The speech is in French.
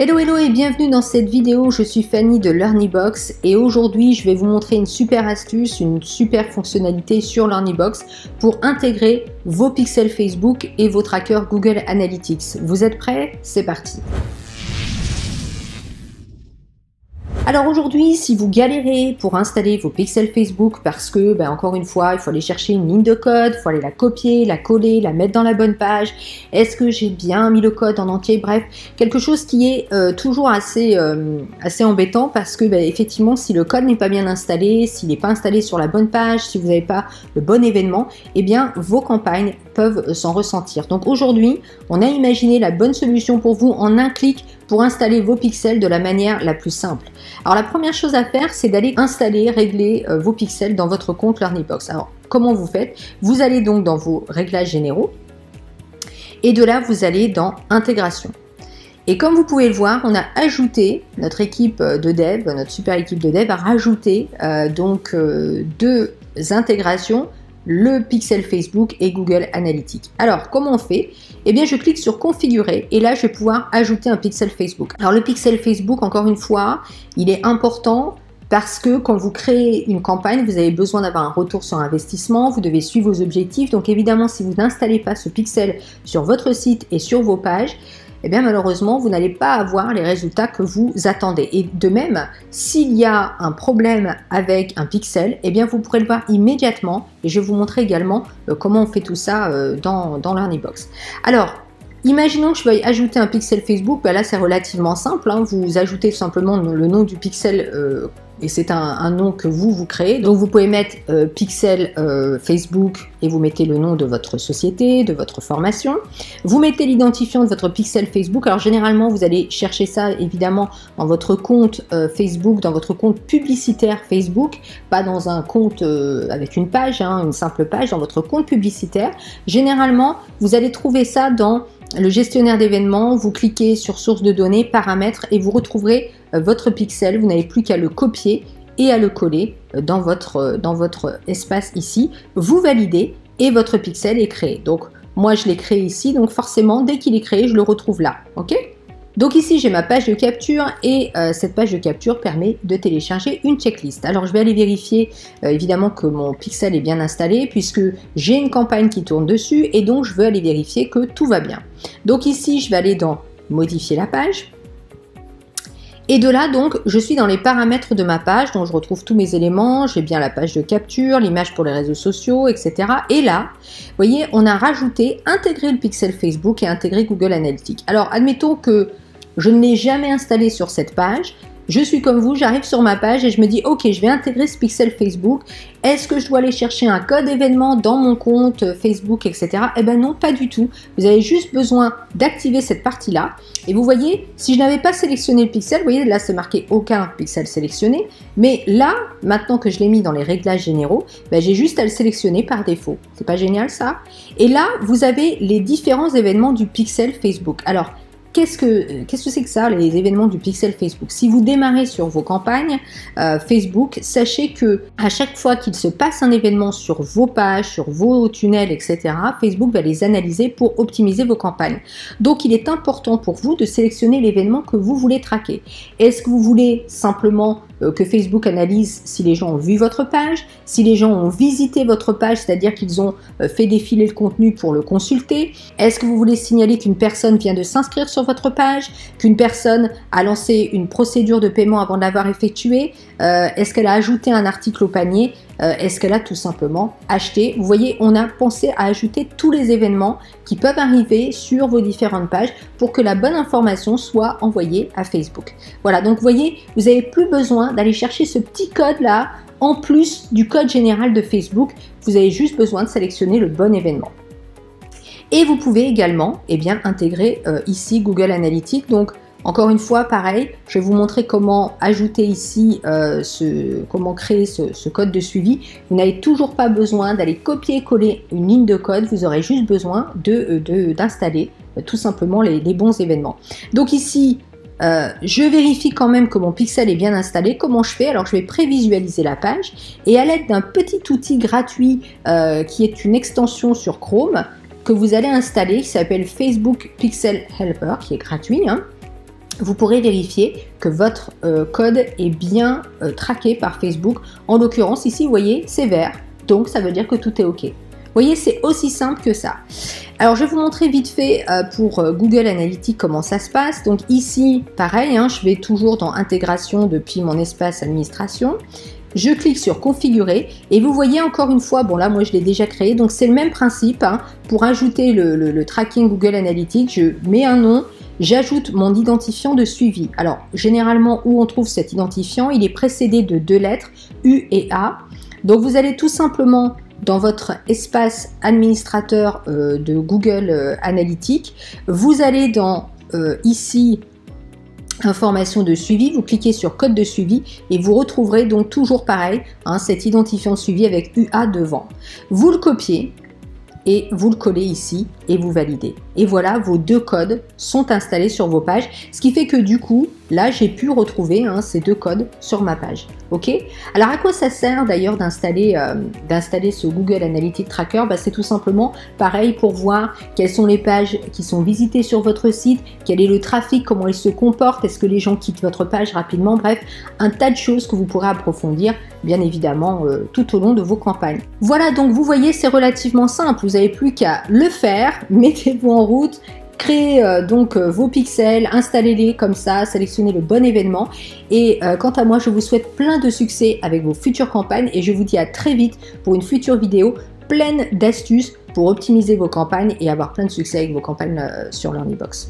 Hello hello et bienvenue dans cette vidéo, je suis Fanny de LearnyBox et aujourd'hui je vais vous montrer une super astuce, une super fonctionnalité sur LearnyBox pour intégrer vos pixels Facebook et vos trackers Google Analytics. Vous êtes prêts? C'est parti! Alors aujourd'hui, si vous galérez pour installer vos pixels Facebook parce que, encore une fois, il faut aller chercher une ligne de code, il faut aller la copier, la coller, la mettre dans la bonne page, est-ce que j'ai bien mis le code en entier, bref, quelque chose qui est toujours assez embêtant parce que effectivement, si le code n'est pas bien installé, s'il n'est pas installé sur la bonne page, si vous n'avez pas le bon événement, eh bien vos campagnes peuvent s'en ressentir. Donc aujourd'hui, on a imaginé la bonne solution pour vous en un clic pour installer vos pixels de la manière la plus simple. Alors la première chose à faire, c'est d'aller installer, régler vos pixels dans votre compte LearnyBox. Alors comment vous faites? Vous allez donc dans vos réglages généraux et de là vous allez dans intégration. Et comme vous pouvez le voir, on a ajouté, notre équipe de dev, notre super équipe de dev a rajouté deux intégrations, le pixel Facebook et Google Analytics. Alors, comment on fait? Eh bien, je clique sur configurer et là, je vais pouvoir ajouter un pixel Facebook. Alors, le pixel Facebook, encore une fois, il est important parce que quand vous créez une campagne, vous avez besoin d'avoir un retour sur investissement, vous devez suivre vos objectifs. Donc, évidemment, si vous n'installez pas ce pixel sur votre site et sur vos pages, eh bien malheureusement, vous n'allez pas avoir les résultats que vous attendez. Et de même, s'il y a un problème avec un pixel, eh bien vous pourrez le voir immédiatement. Et je vais vous montrer également comment on fait tout ça dans LearnyBox. Alors, imaginons que je veuille ajouter un pixel Facebook. Là, c'est relativement simple. Vous ajoutez tout simplement le nom du pixel et c'est un nom que vous créez. Donc, vous pouvez mettre pixel Facebook et vous mettez le nom de votre société, de votre formation. Vous mettez l'identifiant de votre pixel Facebook. Alors, généralement, vous allez chercher ça évidemment dans votre compte Facebook, dans votre compte publicitaire Facebook, pas dans un compte avec une page, une simple page, dans votre compte publicitaire. Généralement, vous allez trouver ça dans le gestionnaire d'événements, vous cliquez sur source de données, paramètres et vous retrouverez votre pixel. Vous n'avez plus qu'à le copier et à le coller dans votre espace ici. Vous validez et votre pixel est créé. Donc moi je l'ai créé ici, donc forcément dès qu'il est créé, je le retrouve là. Ok ? Donc ici j'ai ma page de capture et cette page de capture permet de télécharger une checklist. Alors je vais aller vérifier évidemment que mon pixel est bien installé puisque j'ai une campagne qui tourne dessus et donc je veux aller vérifier que tout va bien. Donc ici je vais aller dans modifier la page. Et de là, donc, je suis dans les paramètres de ma page, donc je retrouve tous mes éléments, j'ai bien la page de capture, l'image pour les réseaux sociaux, etc. Et là, vous voyez, on a rajouté, intégré le pixel Facebook et intégré Google Analytics. Alors, admettons que je ne l'ai jamais installé sur cette page. Je suis comme vous, j'arrive sur ma page et je me dis ok, je vais intégrer ce pixel Facebook. Est-ce que je dois aller chercher un code événement dans mon compte Facebook, etc. Eh bien non, pas du tout. Vous avez juste besoin d'activer cette partie-là. Et vous voyez, si je n'avais pas sélectionné le pixel, vous voyez là c'est marqué aucun pixel sélectionné. Mais là, maintenant que je l'ai mis dans les réglages généraux, j'ai juste à le sélectionner par défaut. C'est pas génial ça? Et là, vous avez les différents événements du pixel Facebook. Alors, qu'est-ce que c'est que ça, les événements du pixel Facebook? Si vous démarrez sur vos campagnes Facebook, sachez que à chaque fois qu'il se passe un événement sur vos pages, sur vos tunnels, etc., Facebook va les analyser pour optimiser vos campagnes. Donc, il est important pour vous de sélectionner l'événement que vous voulez traquer. Est-ce que vous voulez simplement que Facebook analyse si les gens ont vu votre page, si les gens ont visité votre page, c'est-à-dire qu'ils ont fait défiler le contenu pour le consulter? Est-ce que vous voulez signaler qu'une personne vient de s'inscrire sur votre page, qu'une personne a lancé une procédure de paiement avant de l'avoir effectuée? Est-ce qu'elle a ajouté un article au panier? Est-ce qu'elle a tout simplement acheté? Vous voyez, on a pensé à ajouter tous les événements qui peuvent arriver sur vos différentes pages pour que la bonne information soit envoyée à Facebook. Voilà, donc vous voyez, vous n'avez plus besoin d'aller chercher ce petit code-là en plus du code général de Facebook. Vous avez juste besoin de sélectionner le bon événement. Et vous pouvez également intégrer ici Google Analytics. Donc, encore une fois, pareil, je vais vous montrer comment ajouter ici, comment créer ce code de suivi. Vous n'avez toujours pas besoin d'aller copier-coller une ligne de code, vous aurez juste besoin d'installer tout simplement les bons événements. Donc ici, je vérifie quand même que mon pixel est bien installé. Comment je fais? Alors je vais prévisualiser la page et à l'aide d'un petit outil gratuit qui est une extension sur Chrome que vous allez installer, qui s'appelle Facebook Pixel Helper, qui est gratuit, vous pourrez vérifier que votre code est bien traqué par Facebook. En l'occurrence, ici, vous voyez, c'est vert, donc ça veut dire que tout est OK. Vous voyez, c'est aussi simple que ça. Alors, je vais vous montrer vite fait pour Google Analytics comment ça se passe. Donc ici, pareil, hein, je vais toujours dans Intégration depuis mon espace Administration. Je clique sur Configurer et vous voyez encore une fois, bon là moi je l'ai déjà créé, donc c'est le même principe. Hein, pour ajouter le tracking Google Analytics, je mets un nom, j'ajoute mon identifiant de suivi. Alors généralement où on trouve cet identifiant, il est précédé de 2 lettres, U et A. Donc vous allez tout simplement dans votre espace administrateur de Google Analytics, vous allez dans ici information de suivi, vous cliquez sur code de suivi et vous retrouverez donc toujours pareil, hein, cet identifiant de suivi avec UA devant. Vous le copiez et vous le collez ici et vous validez. Et voilà, vos 2 codes sont installés sur vos pages, ce qui fait que du coup, là, j'ai pu retrouver ces 2 codes sur ma page. Ok? Alors, à quoi ça sert d'ailleurs d'installer ce Google Analytics Tracker? C'est tout simplement pareil pour voir quelles sont les pages qui sont visitées sur votre site, quel est le trafic, comment il se comporte, est-ce que les gens quittent votre page rapidement, bref, un tas de choses que vous pourrez approfondir, bien évidemment, tout au long de vos campagnes. Voilà, donc vous voyez, c'est relativement simple. Vous n'avez plus qu'à le faire, mettez-vous en route, créez donc vos pixels, installez-les comme ça, sélectionnez le bon événement et quant à moi je vous souhaite plein de succès avec vos futures campagnes et je vous dis à très vite pour une future vidéo pleine d'astuces pour optimiser vos campagnes et avoir plein de succès avec vos campagnes sur LearnyBox.